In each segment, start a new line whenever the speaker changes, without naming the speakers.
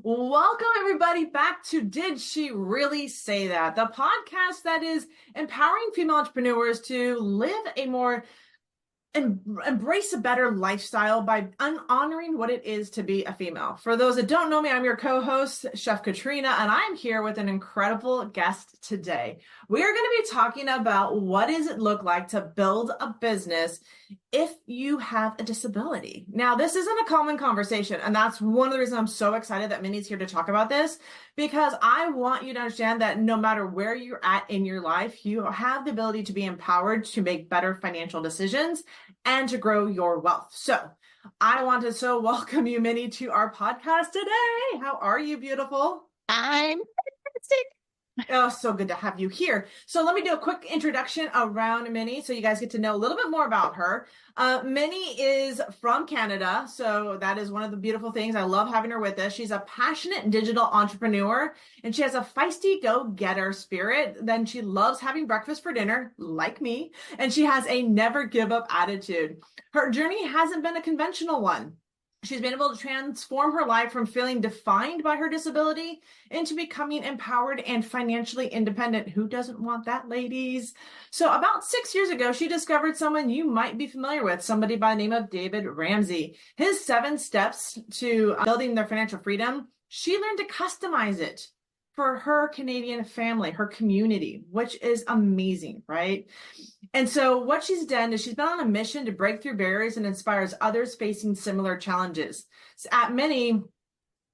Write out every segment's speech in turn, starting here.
Welcome, everybody, back to Did She Really Say That? The podcast that is empowering female entrepreneurs to live a more embrace a better lifestyle by honoring what it is to be a female. For those that don't know me, I'm your co-host, Chef Katrina, and I'm here with an incredible guest today. We are going to be talking about what does it look like to build a business if you have a disability. Now, this isn't a common conversation, and that's one of the reasons I'm so excited that Minnie's here to talk about this, because I want you to understand that no matter where you're at in your life, you have the ability to be empowered to make better financial decisions and to grow your wealth. So I want to welcome you, Minnie, to our podcast today. How are you, beautiful?
I'm fantastic.
Oh, so good to have you here. So let me do a quick introduction around Minnie so you guys get to know a little bit more about her. Minnie is from Canada, so that is one of the beautiful things. I love having her with us. She's a passionate digital entrepreneur, and she has a feisty go-getter spirit. Then she loves having breakfast for dinner, like me, and she has a never give up attitude. Her journey hasn't been a conventional one. She's been able to transform her life from feeling defined by her disability into becoming empowered and financially independent. Who doesn't want that, ladies? So about 6 years ago, she discovered someone you might be familiar with, somebody by the name of David Ramsey. His 7 steps to building their financial freedom, she learned to customize it for her Canadian family, her community, which is amazing, right? And so what she's done is she's been on a mission to break through barriers and inspires others facing similar challenges. So at Minnie,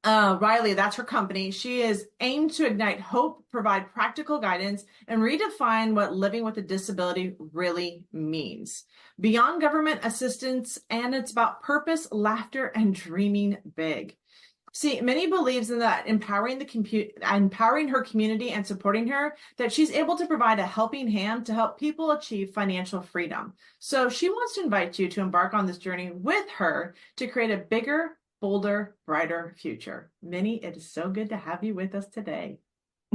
Riley, that's her company. She is aimed to ignite hope, provide practical guidance, and redefine what living with a disability really means. Beyond government assistance, and it's about purpose, laughter, and dreaming big. See, Minnie believes in that empowering her community and supporting her, that she's able to provide a helping hand to help people achieve financial freedom. So she wants to invite you to embark on this journey with her to create a bigger, bolder, brighter future. Minnie, it is so good to have you with us today.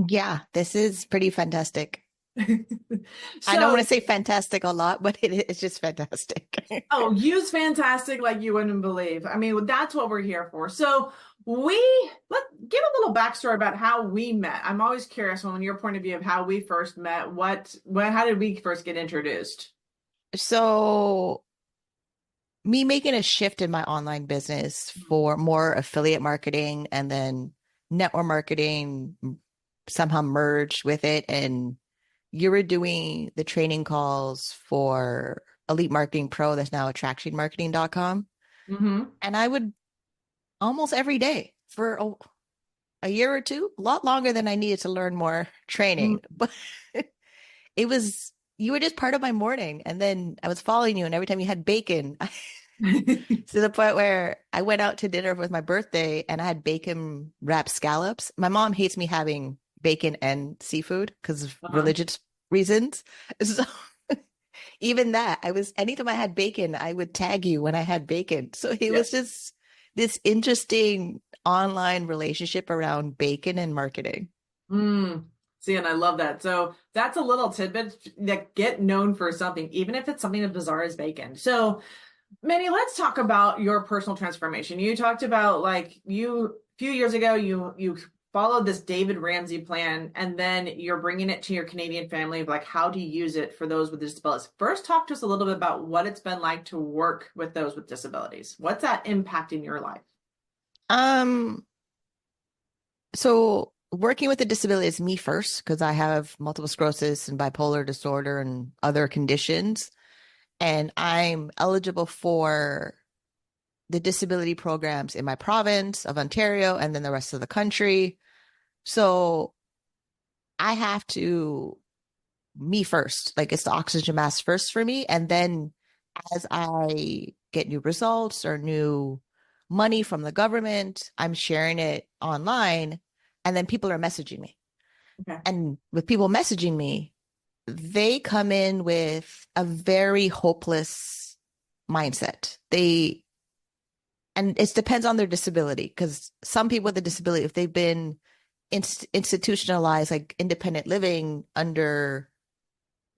Yeah, this is pretty fantastic. I don't want
So,
to say fantastic a lot, but it's just fantastic.
oh, use fantastic like you wouldn't believe. I mean, that's what we're here for. So let's give a little backstory about how we met. I'm always curious on your point of view of how we first met. How did we first get introduced?
So, me making a shift in my online business for more affiliate marketing and then network marketing somehow merged with it. And you were doing the training calls for Elite Marketing Pro, that's now attractionmarketing.com.
Mm-hmm.
And I would almost every day for a year or two, a lot longer than I needed to learn more training. But you were just part of my morning. And then I was following you, and every time you had bacon, to the point where I went out to dinner with my birthday and I had bacon wrapped scallops. My mom hates me having bacon and seafood because of religious reasons. So even that, anytime I had bacon, I would tag you when I had bacon. So it was just this interesting online relationship around bacon and marketing.
See, and I love that. So that's a little tidbit that get known for something, even if it's something as bizarre as bacon. So, Minnie, let's talk about your personal transformation. You talked about a few years ago, you followed this David Ramsey plan, and then you're bringing it to your Canadian family of how to use it for those with disabilities. First, talk to us a little bit about what it's been like to work with those with disabilities. What's that impact in your life?
So working with a disability is me first, because I have multiple sclerosis and bipolar disorder and other conditions. And I'm eligible for the disability programs in my province of Ontario and then the rest of the country. So I have to, me first, it's the oxygen mask first for me. And then as I get new results or new money from the government, I'm sharing it online, and then people are messaging me.
Okay.
And with people messaging me, they come in with a very hopeless mindset. And it depends on their disability, because some people with a disability, if they've been institutionalized, like independent living under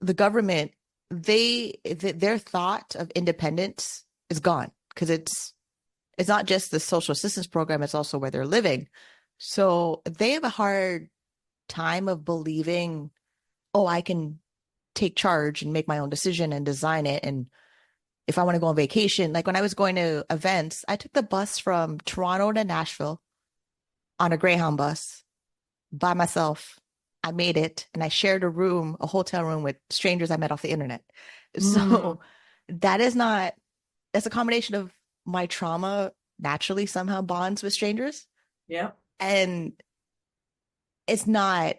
the government, their thought of independence is gone, because it's not just the social assistance program, it's also where they're living. So they have a hard time of believing, oh, I can take charge and make my own decision and design it. And if I want to go on vacation, like when I was going to events, I took the bus from Toronto to Nashville on a Greyhound bus by myself. I made it and I shared a room, a hotel room with strangers I met off the internet.
Mm,
So that is not, that's a combination of my trauma naturally somehow bonds with strangers.
yep.
And it's not,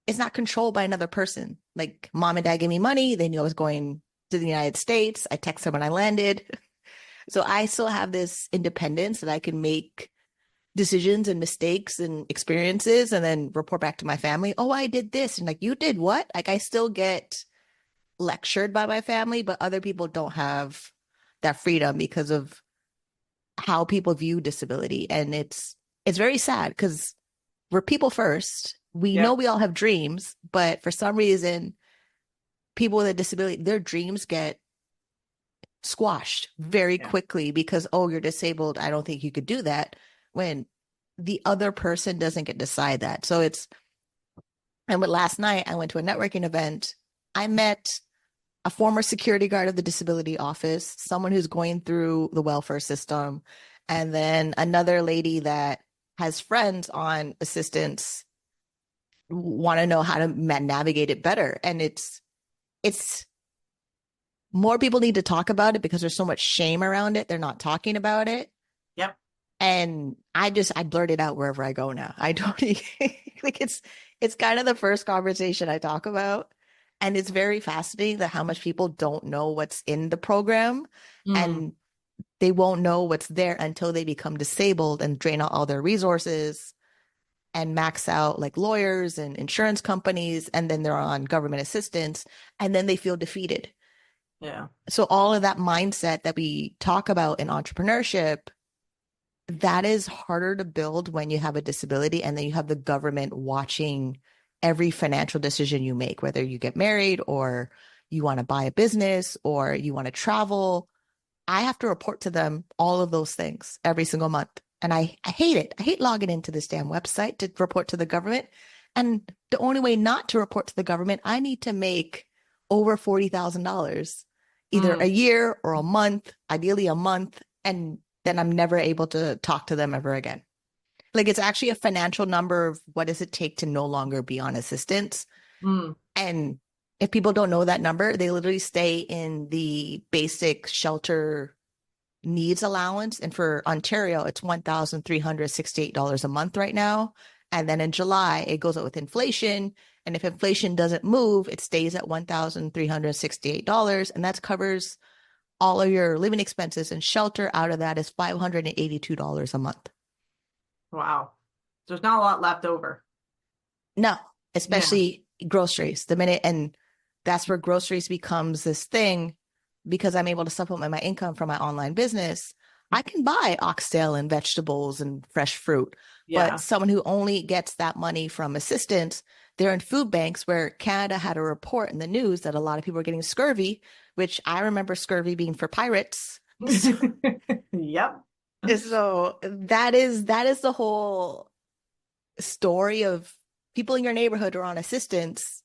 it's not controlled by another person. Like mom and dad gave me money. They knew I was going to the United States. I texted when I landed. So I still have this independence that I can make decisions and mistakes and experiences and then report back to my family. Oh, I did this. And like, you did what? Like, I still get lectured by my family, but other people don't have that freedom because of how people view disability. And it's very sad because we're people first. We know
Yep.
we all have dreams, but for some reason, people with a disability, their dreams get squashed very
Yeah.
quickly because, oh, you're disabled. I don't think you could do that. When the other person doesn't get to decide that. So it's, and with last night, I went to a networking event. I met a former security guard of the disability office, someone who's going through the welfare system, and then another lady that has friends on assistance want to know how to navigate it better. And it's more people need to talk about it because there's so much shame around it. They're not talking about it.
Yep.
And I blurt it out wherever I go now. I don't like it's kind of the first conversation I talk about. And it's very fascinating that how much people don't know what's in the program
Mm,
and they won't know what's there until they become disabled and drain out all their resources and max out like lawyers and insurance companies and then they're on government assistance and then they feel defeated.
yeah.
So all of that mindset that we talk about in entrepreneurship, that is harder to build when you have a disability and then you have the government watching every financial decision you make, whether you get married or you want to buy a business or you want to travel. I have to report to them all of those things every single month. And I hate it. I hate logging into this damn website to report to the government. And the only way not to report to the government, I need to make over $40,000 either
Mm,
a year or a month, ideally a month. And then I'm never able to talk to them ever again. Like it's actually a financial number of what does it take to no longer be on assistance.
mm,
And if people don't know that number, they literally stay in the basic shelter needs allowance. And for Ontario, it's $1,368 a month right now. And then in July, it goes up with inflation. And if inflation doesn't move, it stays at $1,368. And that covers all of your living expenses and shelter. Out of that is $582 a month.
wow. There's not a lot left over.
No,
Yeah.
especially groceries. The minute, and that's where groceries becomes this thing because I'm able to supplement my income from my online business. I can buy oxtail and vegetables and fresh fruit, but
Yeah.
someone who only gets that money from assistance, they're in food banks where Canada had a report in the news that a lot of people are getting scurvy, which I remember scurvy being for pirates. So,
Yep.
so that is the whole story of people in your neighborhood who are on assistance.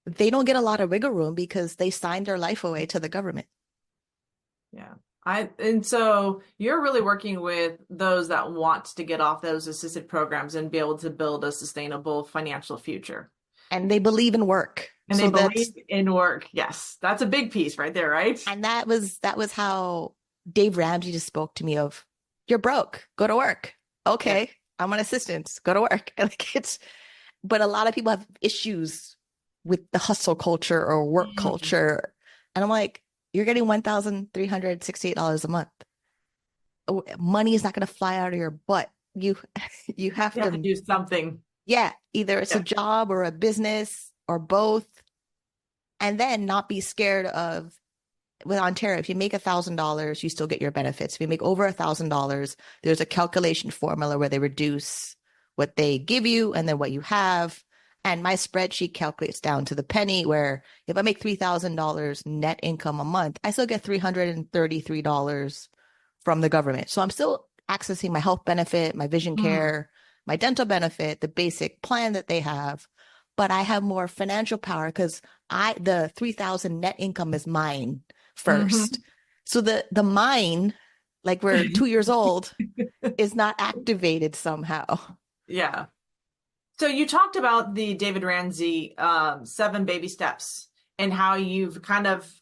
They don't get a lot of wiggle room because they signed their life away to the government.
Yeah. And so you're really working with those that want to get off those assisted programs and be able to build a sustainable financial future.
And they believe in work.
And they
So
believe
that's
in work. Yes. That's a big piece right there, right?
and that was how Dave Ramsey just spoke to me of you're broke, go to work.
Yeah.
Okay, I'm on assistance, go to work. Like it's but a lot of people have issues with the hustle culture or work
Mm.
culture. And I'm like, you're getting $1,368 a month. Money is not going to fly out of your butt. You have
You have to
to,
do something.
yeah, either it's a
Yeah.
job or a business or both, and then not be scared of with Ontario, if you make $1,000, you still get your benefits. If you make over $1,000, there's a calculation formula where they reduce what they give you and then what you have. And my spreadsheet calculates down to the penny where if I make $3,000 net income a month, I still get $333 from the government. So I'm still accessing my health benefit, my vision
Mm.
care, my dental benefit, the basic plan that they have, but I have more financial power because the 3,000 net income is mine first.
Hmm.
So the mine, like we're 2 years old, is not activated somehow.
Yeah. So you talked about the David Ramsey seven baby steps and how you've kind of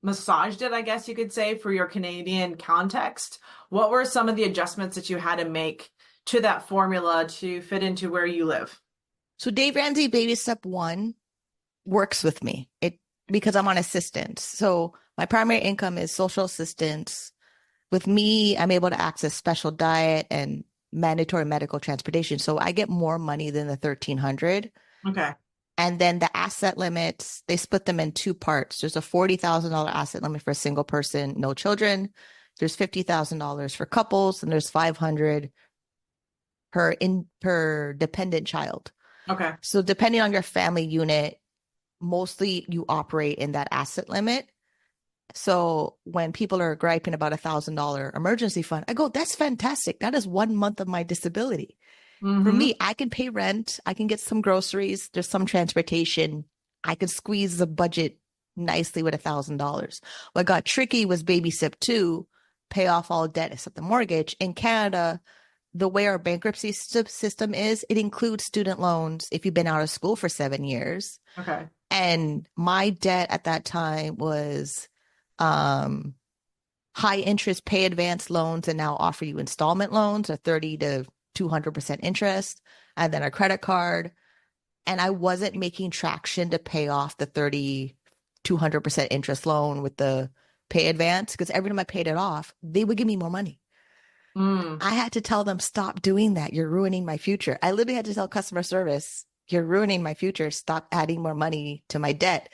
massaged it, I guess you could say, for your Canadian context. What were some of the adjustments that you had to make to that formula to fit into where you live?
So Dave Ramsey baby step one works with me. It because I'm on assistance. So my primary income is social assistance. With me, I'm able to access special diet and mandatory medical transportation. So I get more money than the 1,300.
Okay.
And then the asset limits, they split them in two parts. There's a $40,000 asset limit for a single person, no children. There's $50,000 for couples, and there's 500 per dependent child.
Okay.
So depending on your family unit, mostly you operate in that asset limit. So when people are griping about $1,000 emergency fund, I go, that's fantastic. That is 1 month of my disability. For
Mm-hmm.
me, I can pay rent, I can get some groceries, there's some transportation. I could squeeze the budget nicely with $1,000. What got tricky was baby step two, pay off all debt except the mortgage. In Canada, the way our bankruptcy system is, it includes student loans if you've been out of school for 7 years.
Okay.
And my debt at that time was um, high interest pay advance loans and now offer you installment loans at 30 to 200% interest, and then a credit card. And I wasn't making traction to pay off the 30, 200% interest loan with the pay advance because every time I paid it off, they would give me more money.
Mm.
I had to tell them, stop doing that. You're ruining my future. I literally had to tell customer service, you're ruining my future. Stop adding more money to my debt.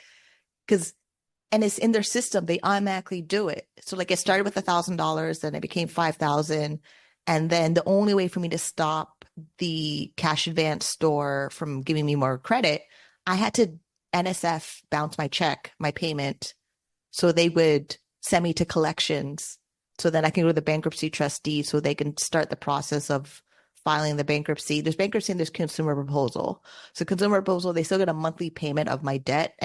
Because and it's in their system, they automatically do it. So like it started with $1,000, then it became 5,000. And then the only way for me to stop the cash advance store from giving me more credit, I had to NSF bounce my check, my payment. So they would send me to collections. So then I can go to the bankruptcy trustee so they can start the process of filing the bankruptcy. There's bankruptcy and there's consumer proposal. So consumer proposal, they still get a monthly payment of my debt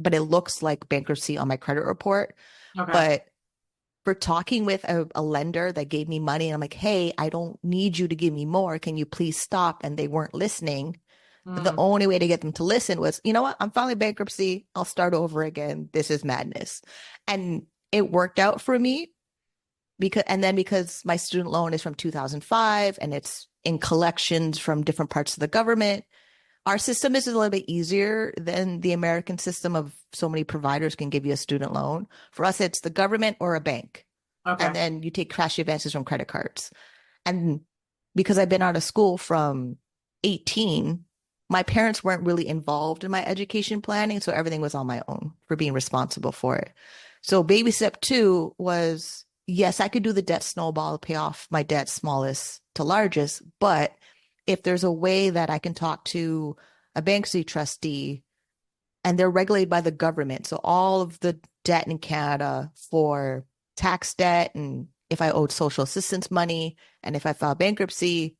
but it looks like bankruptcy on my credit report.
Okay.
But for talking with a lender that gave me money and I'm like, hey, I don't need you to give me more. Can you please stop? And they weren't listening. The
Mm.
only way to get them to listen was, you know what? I'm filing bankruptcy. I'll start over again. This is madness. And it worked out for me because my student loan is from 2005 and it's in collections from different parts of the government. Our system is a little bit easier than the American system of so many providers can give you a student loan. For us, it's the government or a bank. And
Okay.
then you take cash advances from credit cards. And because I've been out of school from 18, my parents weren't really involved in my education planning. So everything was on my own for being responsible for it. So baby step two was, yes, I could do the debt snowball, pay off my debt smallest to largest, but if there's a way that I can talk to a bankruptcy trustee and they're regulated by the government. So all of the debt in Canada for tax debt and if I owed social assistance money and if I file bankruptcy,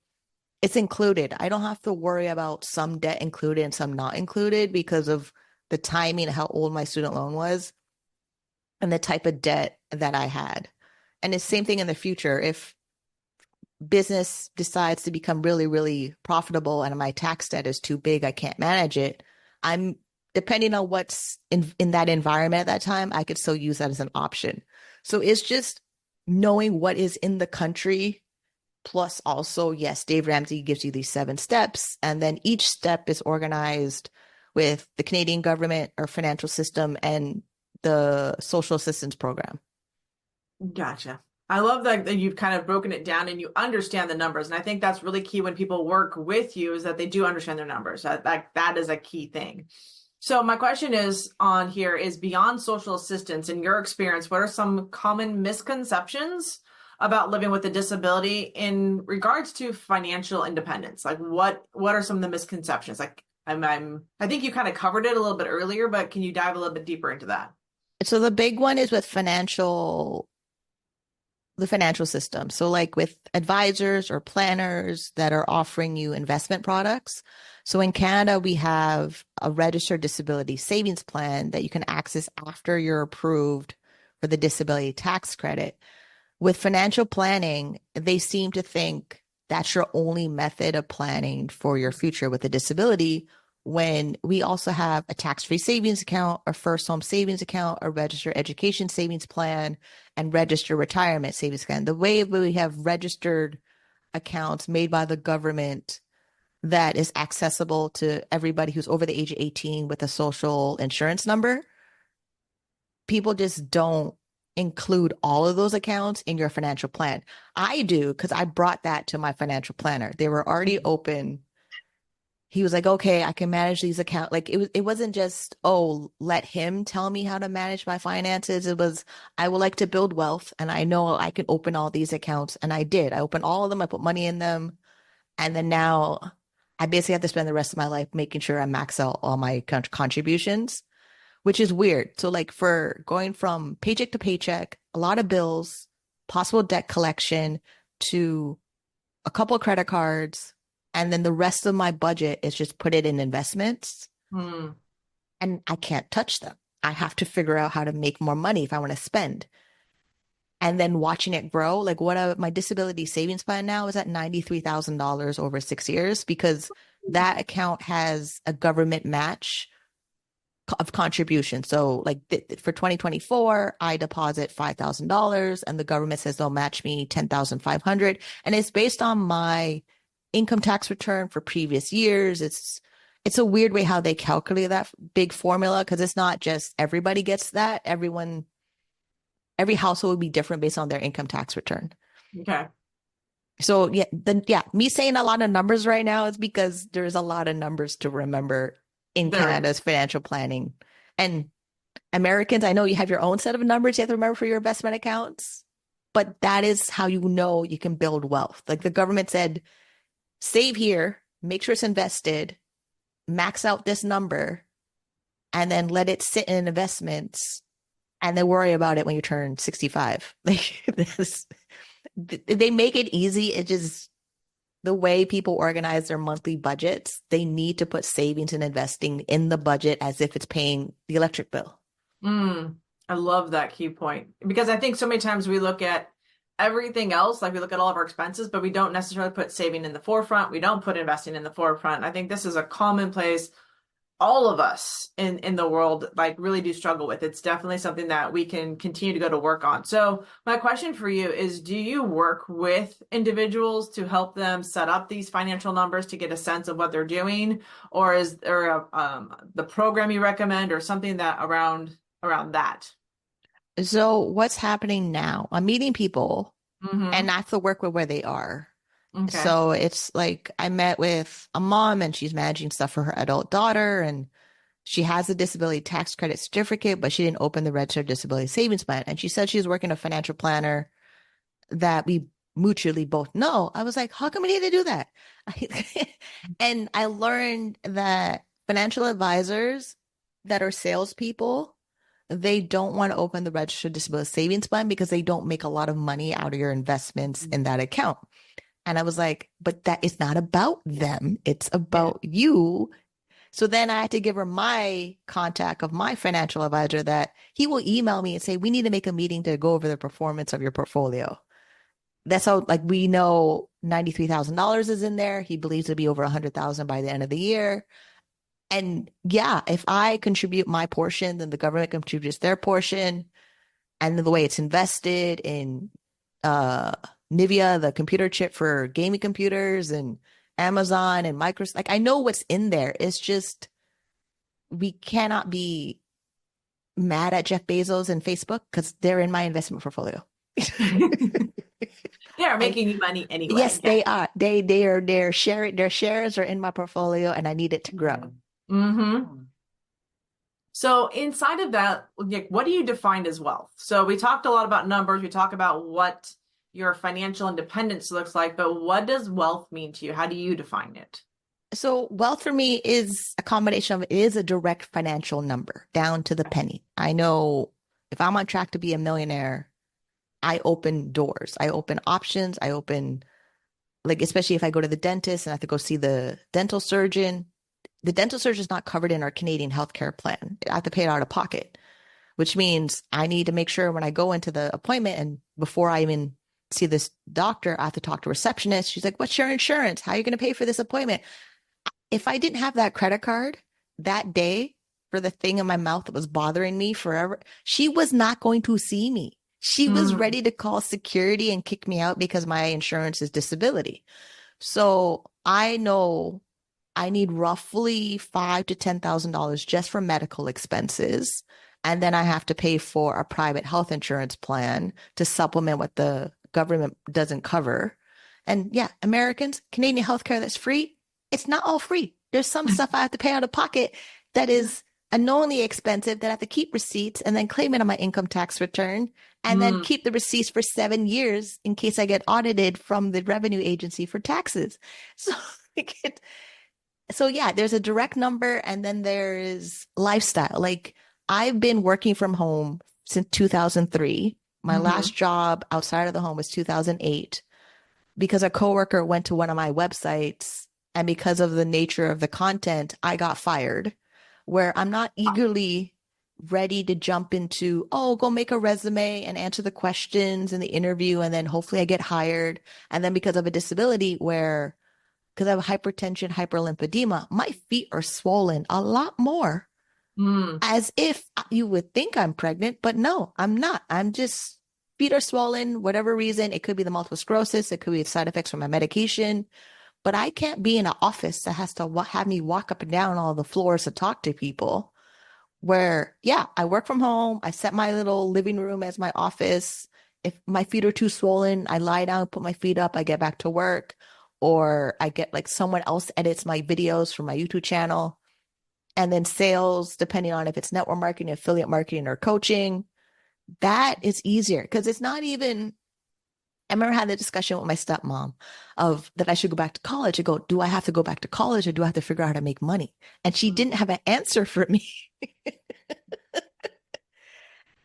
it's included. I don't have to worry about some debt included and some not included because of the timing, how old my student loan was, and the type of debt that I had. And it's the same thing in the future. If business decides to become really, really profitable and my tax debt is too big, I can't manage it, I'm depending on what's in that environment at that time, I could still use that as an option. So it's just knowing what is in the country. Plus, also, yes, Dave Ramsey gives you these 7 steps, and then each step is organized with the Canadian government or financial system and the social assistance program.
Gotcha. I love that you've kind of broken it down and you understand the numbers. And I think that's really key when people work with you is that they do understand their numbers. That is a key thing. So my question is on here is beyond social assistance, in your experience, what are some common misconceptions about living with a disability in regards to financial independence? Like what are some of the misconceptions? Like I think you kind of covered it a little bit earlier, but can you dive a little bit deeper into that?
So the big one is with financial the financial system. So, like with advisors or planners that are offering you investment products. So, in Canada, we have a registered disability savings plan that you can access after you're approved for the disability tax credit. With financial planning, they seem to think that's your only method of planning for your future with a disability, when we also have a tax-free savings account, a first home savings account, a registered education savings plan, and registered retirement savings plan. The way we have registered accounts made by the government that is accessible to everybody who's over the age of 18 with a social insurance number, people just don't include all of those accounts in your financial plan. I do, because I brought that to my financial planner. They were already open. He was like, okay, I can manage these accounts. Like it wasn't just, oh, let him tell me how to manage my finances. It was, I would like to build wealth and I know I can open all these accounts. And I did. I opened all of them. I put money in them. And then now I basically have to spend the rest of my life making sure I max out all my contributions, which is weird. So like for going from paycheck to paycheck, a lot of bills, possible debt collection, to a couple of credit cards, and then the rest of my budget is just put it in investments,
Hmm.
and I can't touch them. I have to figure out how to make more money if I want to spend. And then watching it grow, like my disability savings plan now is at $93,000 over 6 years, because that account has a government match of contribution. So like for 2024, I deposit $5,000 and the government says they'll match me 10,500. And it's based on my income tax return for previous years. It's a weird way how they calculate that big formula, because it's not just everybody gets that. Every household would be different based on their income tax return.
Okay.
So me saying a lot of numbers right now is because there's a lot of numbers to remember in
There.
Canada's financial planning. And Americans, I know you have your own set of numbers you have to remember for your investment accounts, but that is how you know you can build wealth. Like the government said, save here, make sure it's invested, max out this number, and then let it sit in investments, and then worry about it when you turn 65. Like they make it easy. It just, the way people organize their monthly budgets, they need to put savings and investing in the budget as if it's paying the electric bill.
Mm, I love that key point, because I think so many times we look at everything else, like we look at all of our expenses, but we don't necessarily put saving in the forefront. We don't put investing in the forefront. I think this is a commonplace all of us in the world like really do struggle with. It's definitely something that we can continue to go to work on. So my question for you is, do you work with individuals to help them set up these financial numbers to get a sense of what they're doing? Or is there the program you recommend or something that around that?
So what's happening now? I'm meeting people and
Mm-hmm.
I have to work with where they are.
Okay.
So it's like I met with a mom and she's managing stuff for her adult daughter, and she has a disability tax credit certificate, but she didn't open the registered disability savings plan. And she said she's working a financial planner that we mutually both know. I was like, how come we need to do that? And I learned that financial advisors that are salespeople, they don't want to open the registered disability savings plan because they don't make a lot of money out of your investments in that account. And I was like, but that is not about them. It's
Yeah.
about you. So then I had to give her my contact of my financial advisor that he will email me and say, we need to make a meeting to go over the performance of your portfolio. That's how, like, we know $93,000 is in there. He believes it'll be over 100,000 by the end of the year. And yeah, if I contribute my portion, then the government contributes their portion. And the way it's invested in uh Nvidia, the computer chip for gaming computers, and Amazon and Microsoft. Like I know what's in there. It's just we cannot be mad at Jeff Bezos and Facebook because they're in my investment portfolio.
They are
I
making you money
Yes,
anyway. Yeah.
they are. They're sharing, their shares are in my portfolio and I need it to grow.
Mm-hmm. So inside of that, like, what do you define as wealth? So we talked a lot about numbers. We talk about what your financial independence looks like, but what does wealth mean to you? How do you define it?
So wealth for me is a combination of, it is a direct financial number down to the penny. I know if I'm on track to be a millionaire, I open doors, I open options, I open, like, especially if I go to the dentist and I have to go see the dental surgeon is not covered in our Canadian healthcare plan. I have to pay it out of pocket, which means I need to make sure when I go into the appointment and before I even see this doctor, I have to talk to a receptionist. She's like, "What's your insurance? How are you going to pay for this appointment?" If I didn't have that credit card that day for the thing in my mouth that was bothering me forever, she was not going to see me. She was
Mm,
ready to call security and kick me out because my insurance is disability. So I know I need roughly five to $10,000 just for medical expenses. And then I have to pay for a private health insurance plan to supplement what the government doesn't cover. And yeah, Americans, Canadian healthcare that's free, it's not all free. There's some stuff I have to pay out of pocket that is unknowingly expensive that I have to keep receipts and then claim it on my income tax return and then
mm,
keep the receipts for 7 years in case I get audited from the revenue agency for taxes. So so yeah, there's a direct number and then there is lifestyle. Like I've been working from home since 2003. My
mhm.
last job outside of the home was 2008 because a coworker went to one of my websites and because of the nature of the content, I got fired. Where I'm not eagerly ready to jump into, oh, go make a resume and answer the questions in the interview and then hopefully I get hired. And then because of a disability where because I have hypertension, hyperlipidemia, my feet are swollen a lot more,
Mm,
as if you would think I'm pregnant, but no, I'm not. I'm just feet are swollen, whatever reason. It could be the multiple sclerosis, it could be side effects from my medication, but I can't be in an office that has to have me walk up and down all the floors to talk to people. Where, yeah, I work from home. I set my little living room as my office. If my feet are too swollen, I lie down, put my feet up, I get back to work, or I get like someone else edits my videos for my YouTube channel. And then sales, depending on if it's network marketing, affiliate marketing, or coaching, that is easier because it's not even. I remember having the discussion with my stepmom of that I should go back to college. I go, do I have to go back to college or do I have to figure out how to make money? And she
mm,
didn't have an answer for me.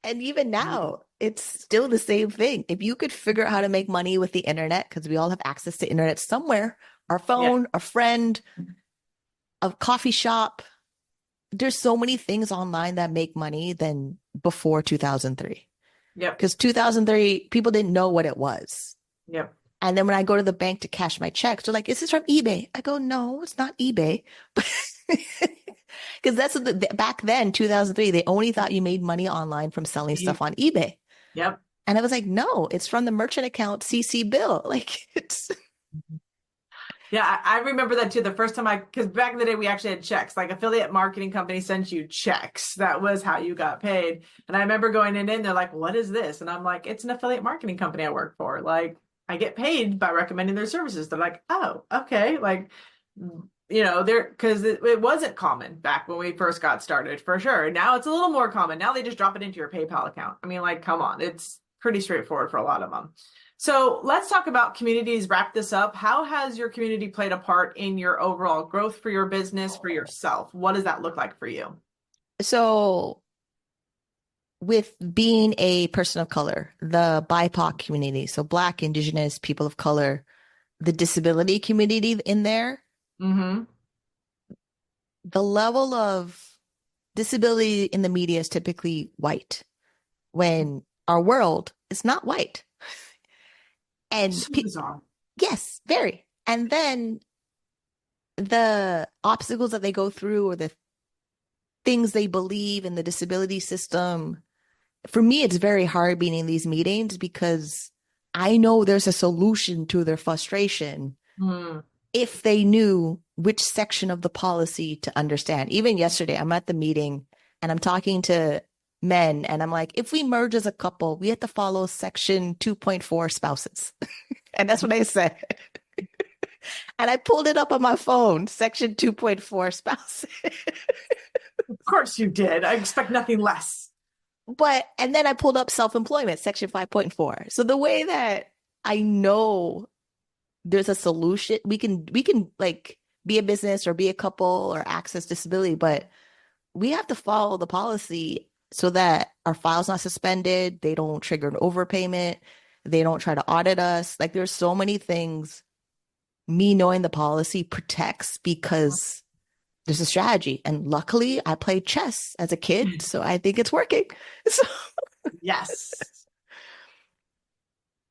And even
mm.
now, it's still the same thing. If you could figure out how to make money with the internet, because we all have access to internet somewhere, our
Yeah.
phone, a friend, a coffee shop, there's so many things online that make money than before 2003.
Yep.
Because 2003, people didn't know what it was.
Yep.
And then when I go to the bank to cash my checks, they're like, is this from eBay? I go, no, it's not eBay. Because that's what back then, 2003, they only thought you made money online from selling
You-
stuff on eBay.
Yep.
And I was like, no, it's from the merchant account CC bill. Like it's
Yeah, I remember that too. The first time because back in the day we actually had checks, like affiliate marketing companies sent you checks. That was how you got paid. And I remember going in, they're like, "What is this?" And I'm like, "It's an affiliate marketing company I work for. Like, I get paid by recommending their services." They're like, "Oh, okay." Like, there because it wasn't common back when we first got started, for sure. Now it's a little more common. Now they just drop it into your PayPal account. I mean, like, come on, it's pretty straightforward for a lot of them. So let's talk about communities, wrap this up. How has your community played a part in your overall growth for your business, for yourself? What does that look like for you?
so with being a person of color, the BIPOC community, so Black, Indigenous, people of color, the disability community in there,
Mm-hmm.
the level of disability in the media is typically white when our world is not white. And
So bizarre.
yes, very. And then the obstacles that they go through or the things they believe in the disability system. For me, it's very hard being in these meetings because I know there's a solution to their frustration
Mm.
if they knew which section of the policy to understand. Even yesterday, I'm at the meeting and I'm talking to men and I'm like, if we merge as a couple, we have to follow section 2.4 spouses. And that's what I said. And I pulled it up on my phone, section 2.4 spouses.
Of course you did. I expect nothing less.
But, and then I pulled up self employment, section 5.4. So the way that I know there's a solution, we can like be a business or be a couple or access disability, but we have to follow the policy so that our file's not suspended. They don't trigger an overpayment. They don't try to audit us. Like there's so many things me knowing the policy protects because there's a strategy. And luckily, I played chess as a kid, so I think it's working. So,
Yes.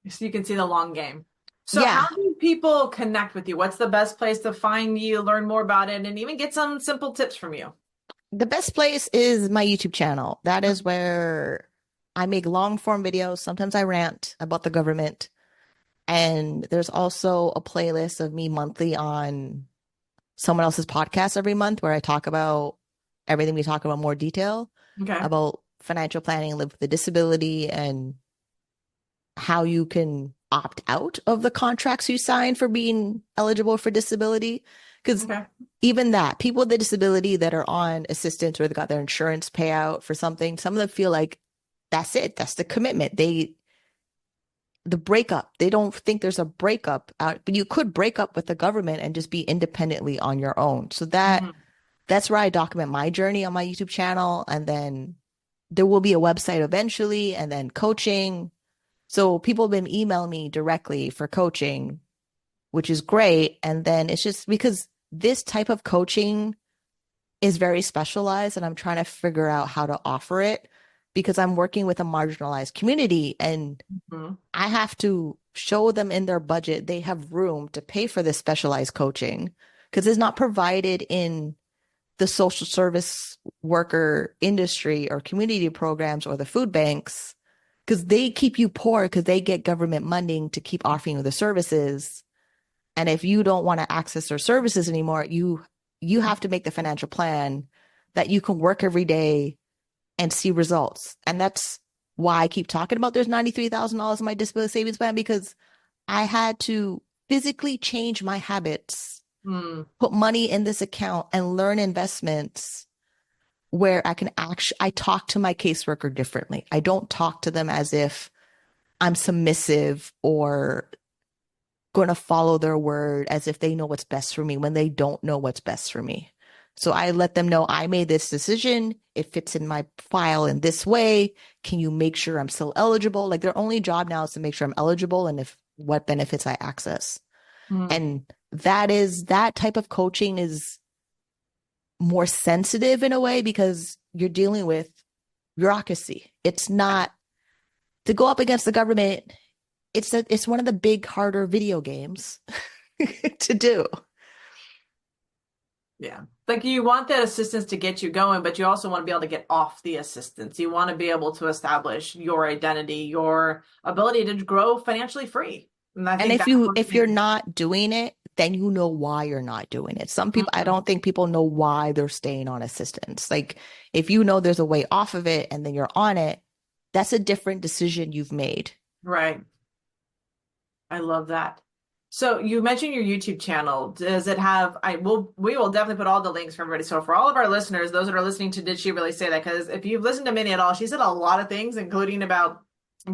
So you can see the long game. So how
yeah,
do people connect with you? What's the best place to find you, learn more about it, and even get some simple tips from you?
the best place is my YouTube channel. That is where I make long form videos. Sometimes I rant about the government. And there's also a playlist of me monthly on someone else's podcast every month where I talk about everything we talk about in more detail
Okay.
about financial planning, live with a disability, and how you can opt out of the contracts you sign for being eligible for disability. Because
Okay.
even that, people with a disability that are on assistance or they got their insurance payout for something, some of them feel like that's it. That's the commitment. The breakup, they don't think there's a breakup out, but you could break up with the government and just be independently on your own. So
Mhm.
that's where I document my journey on my YouTube channel. And then there will be a website eventually and then coaching. So people have been emailing me directly for coaching, which is great. And then it's just because this type of coaching is very specialized and I'm trying to figure out how to offer it because I'm working with a marginalized community and
Mhm.
I have to show them in their budget they have room to pay for this specialized coaching because it's not provided in the social service worker industry or community programs or the food banks because they keep you poor because they get government funding to keep offering you the services. And if you don't want to access their services anymore, you have to make the financial plan that you can work every day and see results. And that's why I keep talking about there's $93,000 in my disability savings plan because I had to physically change my habits,
Mm.
put money in this account and learn investments where I talk to my caseworker differently. I don't talk to them as if I'm submissive or going to follow their word as if they know what's best for me when they don't know what's best for me. So I let them know I made this decision. It fits in my file in this way. Can you make sure I'm still eligible? Like their only job now is to make sure I'm eligible and if what benefits I access.
Mm.
And that type of coaching is more sensitive in a way because you're dealing with bureaucracy. It's not to go up against the government. It's one of the big harder video games to do.
Yeah. Like you want that assistance to get you going, but you also want to be able to get off the assistance. You want to be able to establish your identity, your ability to grow financially free. And I
And
think
if
that's
you
one
if you're
thing.
not doing it, then you know why you're not doing it. Some people, I
Mhm.
don't think people know why they're staying on assistance. Like if you know there's a way off of it and then you're on it, that's a different decision you've made.
Right. I love that. So you mentioned your YouTube channel. Does it have, we will definitely put all the links for everybody. So for all of our listeners, those that are listening to Did She Really Say That? Because if you've listened to Minnie at all, she said a lot of things, including about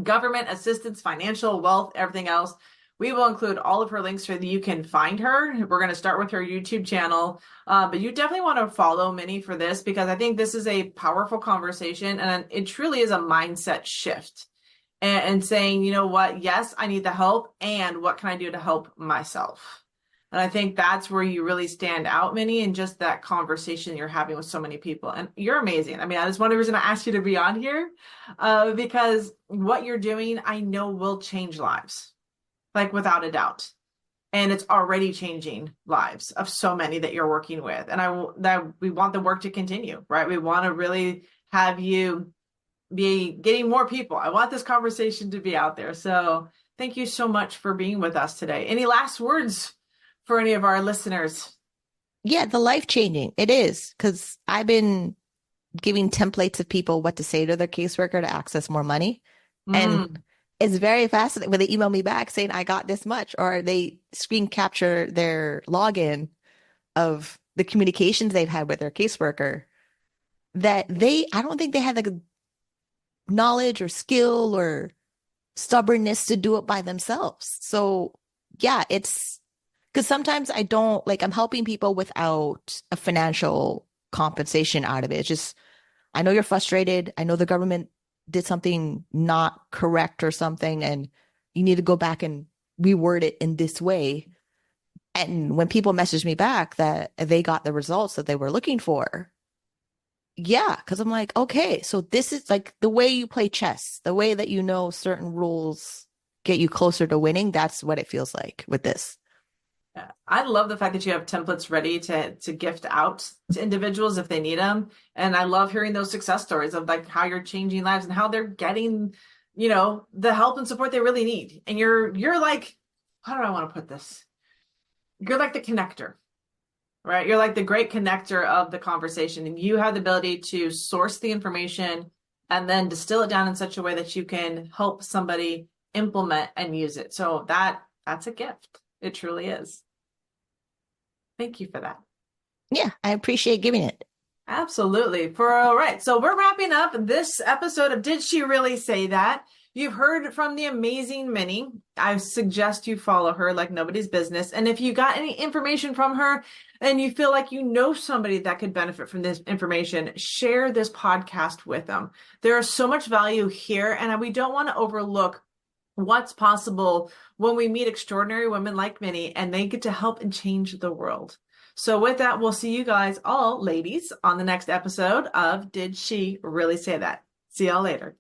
government assistance, financial wealth, everything else. We will include all of her links so that you can find her. We're going to start with her YouTube channel. But you definitely want to follow Minnie for this because I think this is a powerful conversation and it truly is a mindset shift and saying, you know what, yes, I need the help, and what can I do to help myself? And I think that's where you really stand out, Minnie, in just that conversation you're having with so many people. And you're amazing. I mean, that is one of the reasons I asked you to be on here, because what you're doing, I know will change lives, like without a doubt. And it's already changing lives of so many that you're working with. And that we want the work to continue, right? We want to really have you be getting more people. I want this conversation to be out there. So thank you so much for being with us today. Any last words for any of our listeners?
Yeah, the life changing. It is because I've been giving templates of people what to say to their caseworker to access more money. And
Mm,
it's very fascinating when they email me back saying I got this much, or they screen capture their login of the communications they've had with their caseworker that I don't think they had the knowledge or skill or stubbornness to do it by themselves. So yeah, it's because sometimes I don't like I'm helping people without a financial compensation out of it. It's just I know you're frustrated. I know the government did something not correct or something, and you need to go back and reword it in this way. And when people message me back that they got the results that they were looking for, yeah, because I'm like, okay, so this is like the way you play chess, the way that you know certain rules get you closer to winning. That's what it feels like with this.
Yeah. I love the fact that you have templates ready to gift out to individuals if they need them. And I love hearing those success stories of like how you're changing lives and how they're getting, the help and support they really need. And you're like, how do I want to put this? You're like the connector, right? You're like the great connector of the conversation, and you have the ability to source the information and then distill it down in such a way that you can help somebody implement and use it. So that's a gift. It truly is. Thank you for that.
Yeah, I appreciate giving it.
Absolutely. For all right. So we're wrapping up this episode of Did She Really Say That? You've heard from the amazing Minnie. I suggest you follow her like nobody's business. And if you got any information from her and you feel like you know somebody that could benefit from this information, share this podcast with them. There is so much value here, and we don't want to overlook what's possible when we meet extraordinary women like Minnie and they get to help and change the world. So with that, we'll see you guys all, ladies, on the next episode of Did She Really Say That? See y'all later.